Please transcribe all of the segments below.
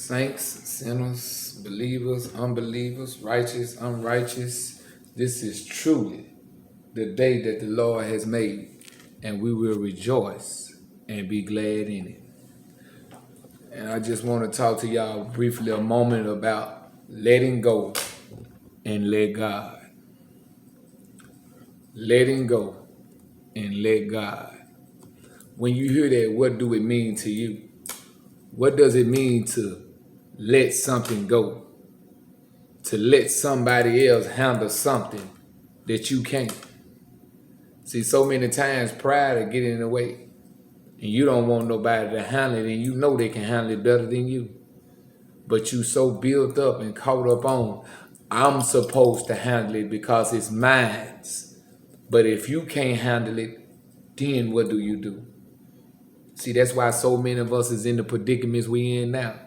Saints, sinners, believers, unbelievers, righteous, unrighteous, this is truly the day that the Lord has made, and we will rejoice and be glad in it. And I just want to talk to y'all briefly a moment about letting go and let God. Letting go and let God. When you hear that, what do it mean to you? What does it mean to let something go? To let somebody else handle something that you can't. See, so many times pride will get in the way. And you don't want nobody to handle it, and you know they can handle it better than you. But you so built up and caught up on, I'm supposed to handle it because it's mine. But if you can't handle it, then what do? See, that's why so many of us is in the predicaments we in now.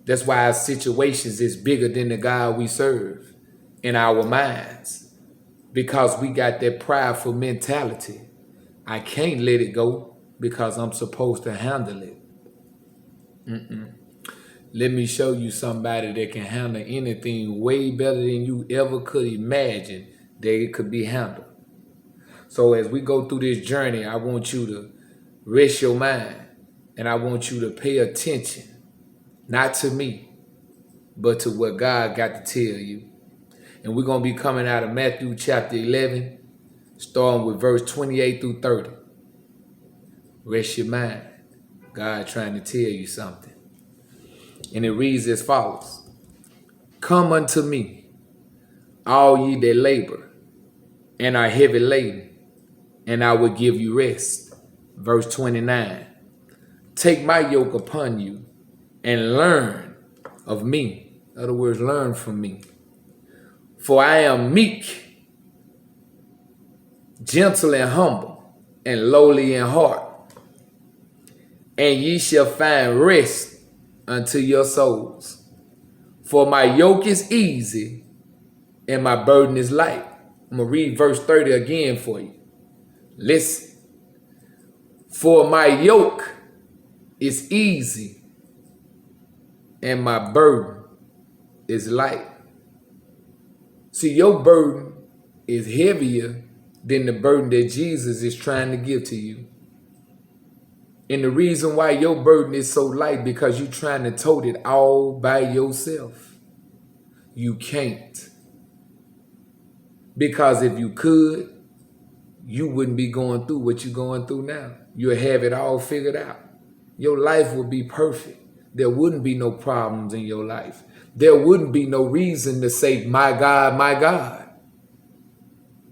That's why our situations is bigger than the God we serve in our minds. Because we got that prideful mentality. I can't let it go because I'm supposed to handle it. Let me show you somebody that can handle anything way better than you ever could imagine that it could be handled. So as we go through this journey, I want you to rest your mind and I want you to pay attention, not to me, but to what God got to tell you. And we're going to be coming out of Matthew chapter 11, starting with verse 28 through 30. Rest your mind. God trying to tell you something. And it reads as follows. Come unto me, all ye that labor and are heavy laden, and I will give you rest. Verse 29. Take my yoke upon you and learn of me. In other words, learn from me. For I am meek, gentle and humble, and lowly in heart. And ye shall find rest unto your souls. For my yoke is easy and my burden is light. I'm going to read verse 30 again for you. Listen. For my yoke is easy and my burden is light. See, your burden is heavier than the burden that Jesus is trying to give to you. And the reason why your burden is so light because you're trying to tote it all by yourself. You can't. Because if you could, you wouldn't be going through what you're going through now. You'll have it all figured out. Your life would be perfect. There wouldn't be no problems in your life. There wouldn't be no reason to say, my God, my God.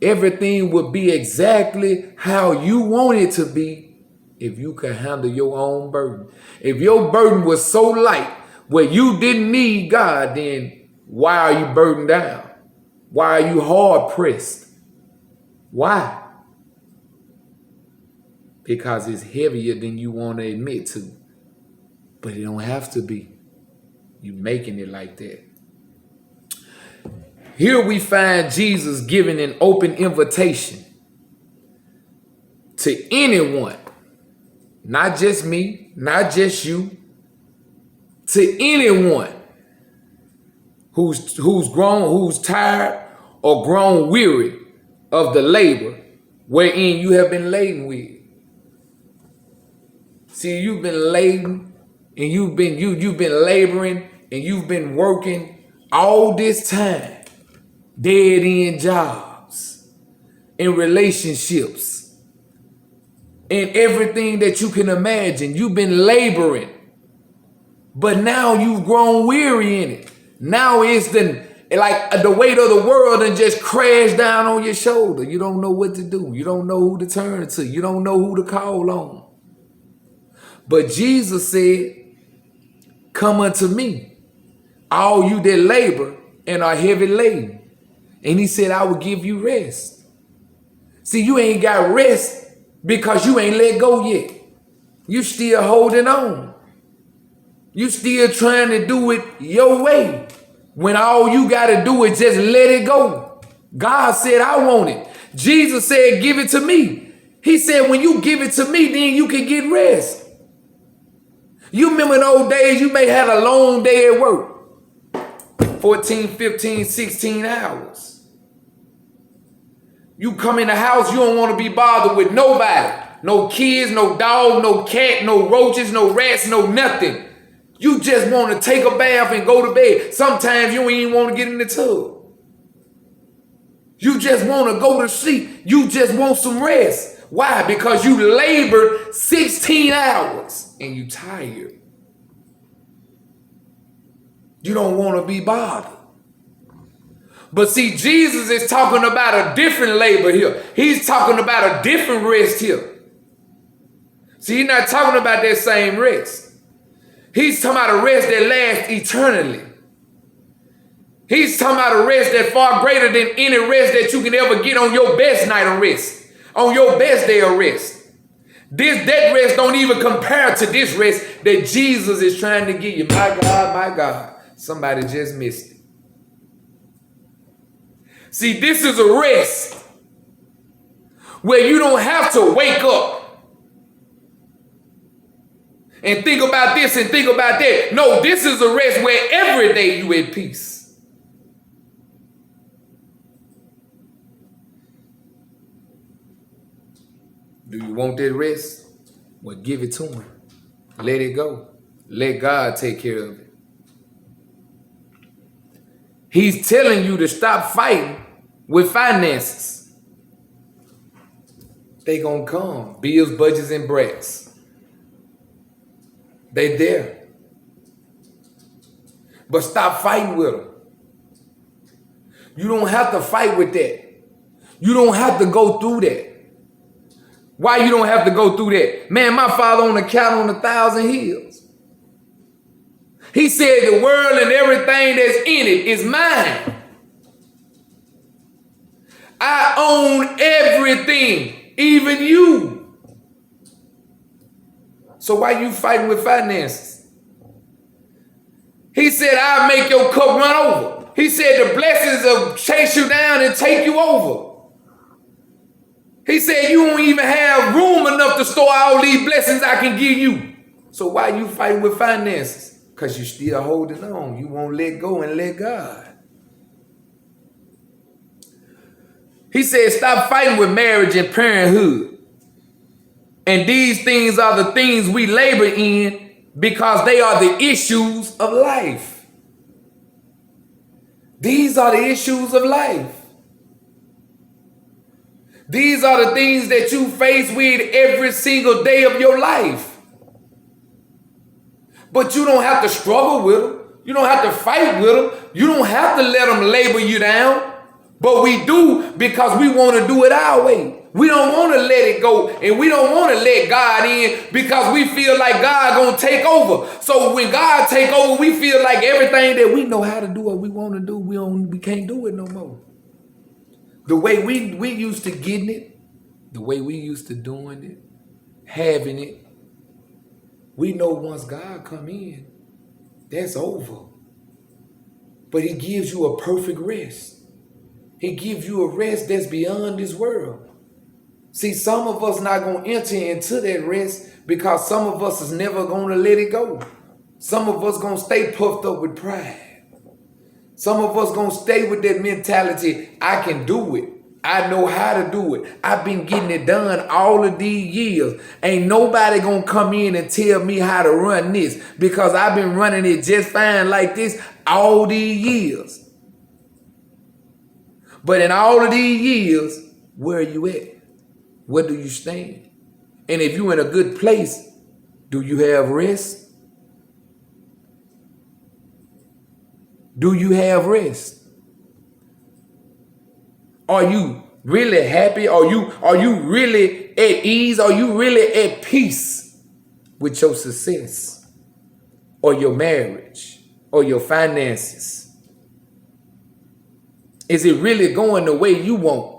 Everything would be exactly how you want it to be if you could handle your own burden. If your burden was so light where you didn't need God, then why are you burdened down? Why are you hard pressed? Why? Because it's heavier than you want to admit to. But it don't have to be. You making it like that. Here we find Jesus giving an open invitation to anyone, not just me, not just you, to anyone who's tired or grown weary of the labor wherein you have been laden with. See, you've been laden and you've been laboring and you've been working all this time, dead end jobs, in relationships, in everything that you can imagine. You've been laboring, but now you've grown weary in it. Now it's like the weight of the world and just crashed down on your shoulder. You don't know what to do. You don't know who to turn to. You don't know who to call on. But Jesus said, come unto me, all you that labor and are heavy laden. And he said, I will give you rest. See, you ain't got rest because you ain't let go yet. You still holding on. You still trying to do it your way when all you got to do is just let it go. God said, I want it. Jesus said, give it to me. He said, when you give it to me, then you can get rest. You remember those days you may have a long day at work. 14, 15, 16 hours. You come in the house, you don't want to be bothered with nobody. No kids, no dog, no cat, no roaches, no rats, no nothing. You just want to take a bath and go to bed. Sometimes you don't even want to get in the tub. You just want to go to sleep. You just want some rest. Why? Because you labored 16 hours and you tired. You don't want to be bothered. But see, Jesus is talking about a different labor here. He's talking about a different rest here. See, he's not talking about that same rest. He's talking about a rest that lasts eternally. He's talking about a rest that's far greater than any rest that you can ever get on your best night of rest, on your best day of rest. That rest don't even compare to this rest that Jesus is trying to give you. My God, somebody just missed it. See, this is a rest where you don't have to wake up and think about this and think about that. No, this is a rest where every day you at peace. Do you want that rest? Well, give it to him. Let it go. Let God take care of it. He's telling you to stop fighting with finances. They gonna come. Bills, budgets, and brats. They there. But stop fighting with them. You don't have to fight with that. You don't have to go through that. Why you don't have to go through that? Man, my father on the cattle on 1,000 hills. He said the world and everything that's in it is mine. I own everything, even you. So why you fighting with finances? He said, I'll make your cup run over. He said the blessings will chase you down and take you over. He said you don't even have room enough to store all these blessings I can give you. So why you fighting with finances? Because you still holding on. You won't let go and let God. He said stop fighting with marriage and parenthood. And these things are the things we labor in because they are the issues of life. These are the issues of life. These are the things that you face with every single day of your life. But you don't have to struggle with them. You don't have to fight with them. You don't have to let them labor you down. But we do because we want to do it our way. We don't want to let it go, and we don't want to let God in because we feel like God gonna take over. So when God take over, we feel like everything that we know how to do what we want to do, we can't do it no more. The way we used to getting it, the way we used to doing it, having it, we know once God come in, that's over. But he gives you a perfect rest. He gives you a rest that's beyond this world. See, some of us not going to enter into that rest because some of us is never going to let it go. Some of us going to stay puffed up with pride. Some of us going to stay with that mentality, I can do it. I know how to do it. I've been getting it done all of these years. Ain't nobody going to come in and tell me how to run this because I've been running it just fine like this all these years. But in all of these years, where are you at? Where do you stand? And if you're in a good place, do you have rest? Do you have rest? Are you really happy? Are you really at ease? Are you really at peace with your success or your marriage or your finances? Is it really going the way you want?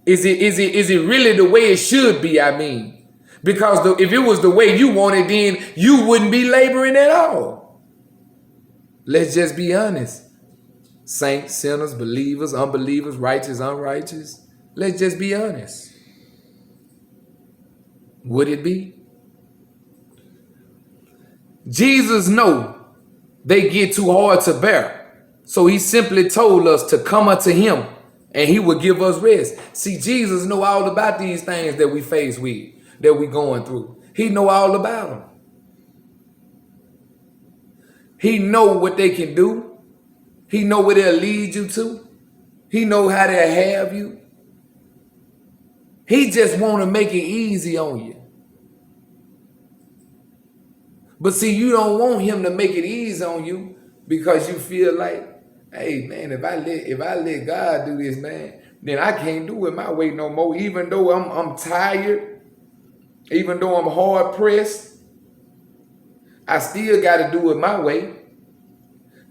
Is it really the way it should be? I mean, because if it was the way you wanted, then you wouldn't be laboring at all. Let's just be honest. Saints, sinners, believers, unbelievers, righteous, unrighteous. Let's just be honest. Would it be? Jesus know they get too hard to bear. So he simply told us to come unto him and he will give us rest. See, Jesus know all about these things that we face with, that we going through. He know all about them. He know what they can do. He know where they'll lead you to. He know how they'll have you. He just want to make it easy on you. But see, you don't want him to make it easy on you because you feel like, hey man, if I let God do this, man, then I can't do it my way no more. Even though I'm tired, even though I'm hard pressed, I still got to do it my way.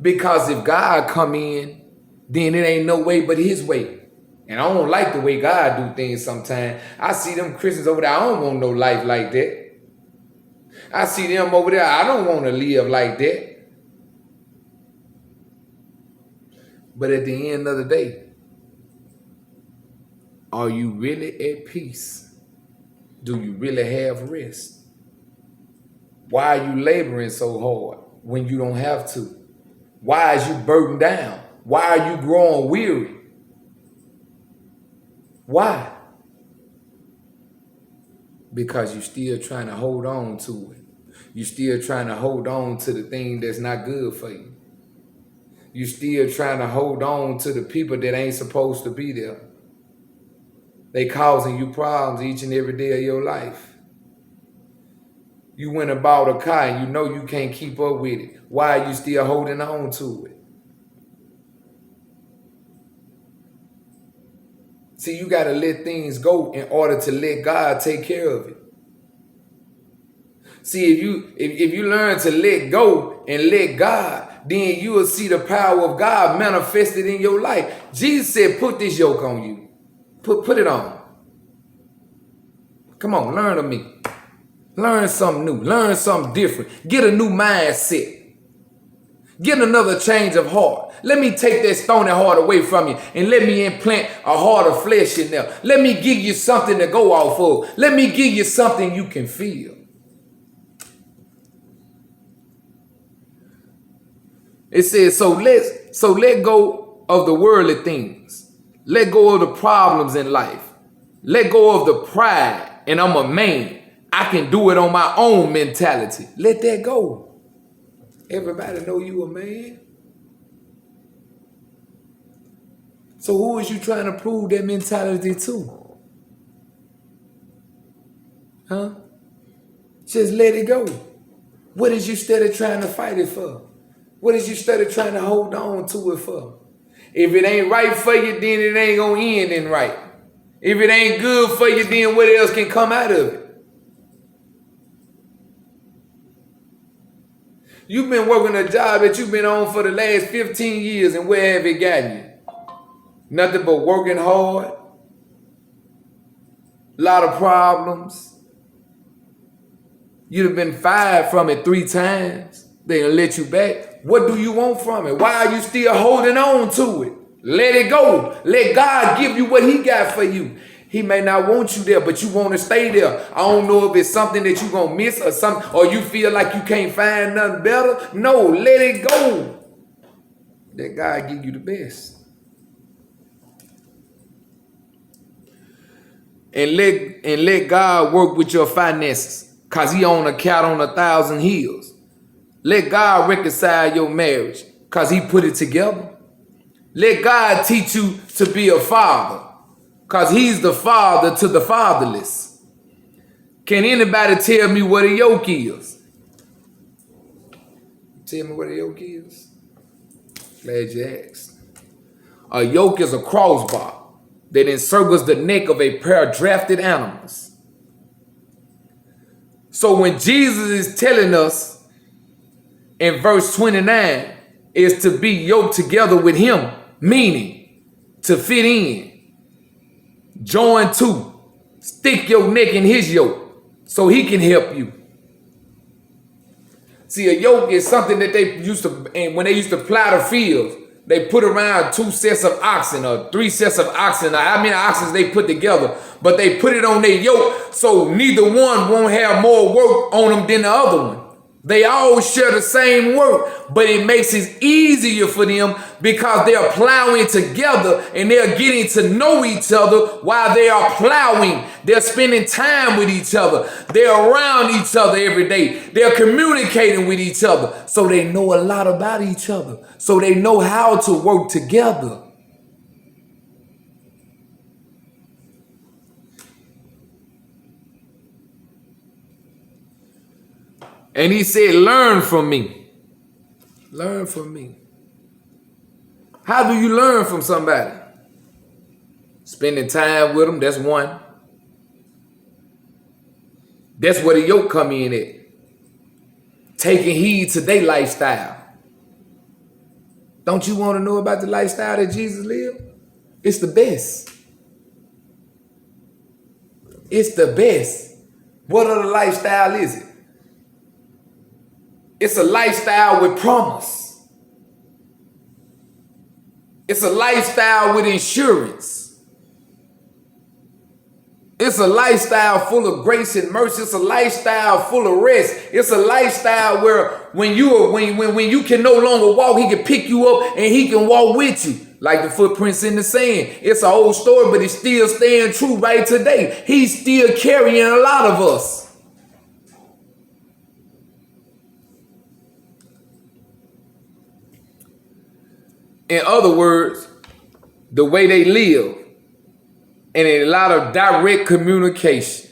Because if God come in, then it ain't no way but his way. And I don't like the way God do things sometimes. I see them Christians over there, I don't want no life like that. I see them over there, I don't want to live like that. But at the end of the day, are you really at peace? Do you really have rest? Why are you laboring so hard when you don't have to? Why is you burdened down? Why are you growing weary? Why? Because you're still trying to hold on to it. You're still trying to hold on to the thing that's not good for you. You're still trying to hold on to the people that ain't supposed to be there. They causing you problems each and every day of your life. You went and bought a car and you know you can't keep up with it. Why are you still holding on to it? See, you got to let things go in order to let God take care of it. See, if you learn to let go and let God, then you will see the power of God manifested in your life. Jesus said, put this yoke on you. Put it on. Come on, learn of me. Learn something new. Learn something different. Get a new mindset. Get another change of heart. Let me take that stony heart away from you and let me implant a heart of flesh in there. Let me give you something to go off of. Let me give you something you can feel. It says, so let go of the worldly things. Let go of the problems in life. Let go of the pride, and I'm a man. I can do it on my own mentality. Let that go. Everybody know you a man. So who is you trying to prove that mentality to? Huh? Just let it go. What is you steady trying to fight it for? What is you steady trying to hold on to it for? If it ain't right for you, then it ain't gonna end in right. If it ain't good for you, then what else can come out of it? You've been working a job that you've been on for the last 15 years, and where have it gotten you? Nothing but working hard, a lot of problems. You'd have been fired from it 3 times. They'll let you back. What do you want from it? Why are you still holding on to it? Let it go. Let God give you what he got for you. He may not want you there, but you want to stay there. I don't know if it's something that you're going to miss or something, or you feel like you can't find nothing better. No, let it go. Let God give you the best. And let God work with your finances, because he own a cattle on 1,000 hills. Let God reconcile your marriage, because he put it together. Let God teach you to be a father, because he's the father to the fatherless. Can anybody tell me what a yoke is? Tell me what a yoke is? Glad you asked. A yoke is a crossbar that encircles the neck of a pair of drafted animals. So when Jesus is telling us in verse 29 is to be yoked together with him, meaning to fit in, join to, stick your neck in his yoke so he can help you. See, a yoke is something that they used to, and when they used to plow the fields, they put around 2 sets of oxen or 3 sets of oxen. How many oxen they put together, but they put it on their yoke so neither one won't have more work on them than the other one. They all share the same work, but it makes it easier for them because they're plowing together and they're getting to know each other while they are plowing. They're spending time with each other. They're around each other every day. They're communicating with each other. So they know a lot about each other. So they know how to work together. And he said, learn from me. Learn from me. How do you learn from somebody? Spending time with them, that's one. That's where the yoke come in at. Taking heed to their lifestyle. Don't you want to know about the lifestyle that Jesus lived? It's the best. It's the best. What other lifestyle is it? It's a lifestyle with promise. It's a lifestyle with insurance. It's a lifestyle full of grace and mercy. It's a lifestyle full of rest. It's a lifestyle where when you can no longer walk, he can pick you up and he can walk with you. Like the footprints in the sand. It's an old story, but it's still staying true right today. He's still carrying a lot of us. In other words, the way they live and a lot of direct communication.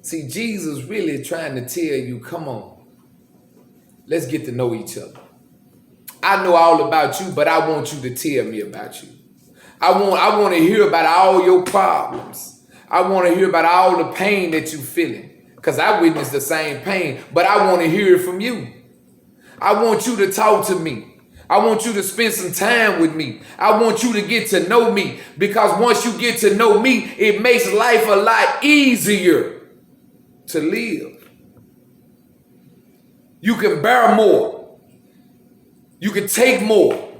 See, Jesus really trying to tell you, come on, let's get to know each other. I know all about you, but I want you to tell me about you. I want to hear about all your problems. I want to hear about all the pain that you're feeling, because I witnessed the same pain, but I want to hear it from you. I want you to talk to me. I want you to spend some time with me. I want you to get to know me, because once you get to know me, it makes life a lot easier to live. You can bear more. You can take more.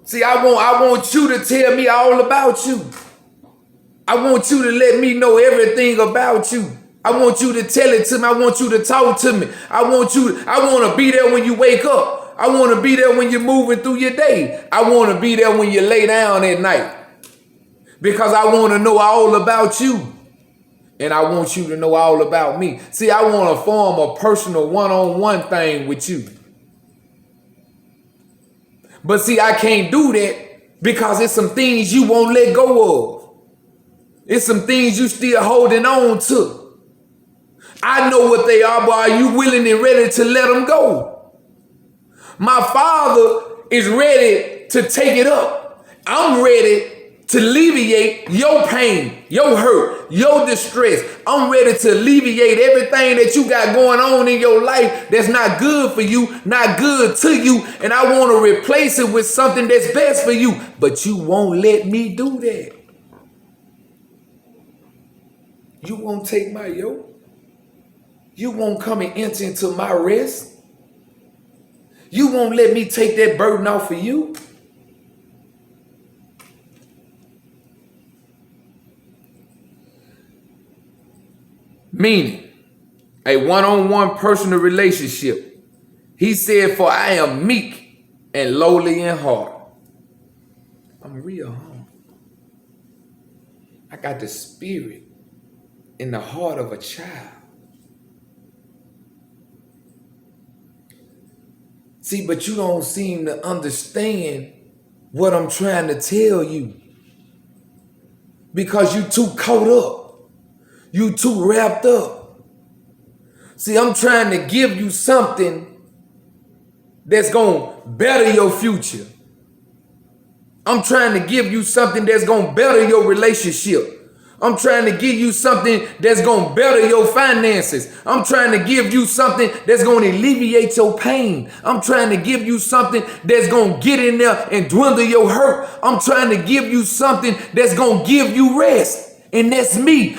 See, I want you to tell me all about you. I want you to let me know everything about you. I want you to tell it to me. I want you to talk to me. I want to be there when you wake up. I want to be there when you're moving through your day. I want to be there when you lay down at night. Because I want to know all about you. And I want you to know all about me. See, I want to form a personal one-on-one thing with you. But see, I can't do that because it's some things you won't let go of. It's some things you still holding on to. I know what they are, but are you willing and ready to let them go? My Father is ready to take it up. I'm ready to alleviate your pain, your hurt, your distress. I'm ready to alleviate everything that you got going on in your life that's not good for you, not good to you, and I want to replace it with something that's best for you. But you won't let me do that. You won't take my yoke. You won't come and enter into my rest. You won't let me take that burden off of you. Meaning, a one-on-one personal relationship. He said, for I am meek and lowly in heart. I'm real humble. I got the spirit in the heart of a child. See, but you don't seem to understand what I'm trying to tell you. Because you too caught up. You too wrapped up. See, I'm trying to give you something that's going to better your future. I'm trying to give you something that's going to better your relationship. I'm trying to give you something that's going to better your finances. I'm trying to give you something that's going to alleviate your pain. I'm trying to give you something that's going to get in there and dwindle your hurt. I'm trying to give you something that's going to give you rest. And that's me.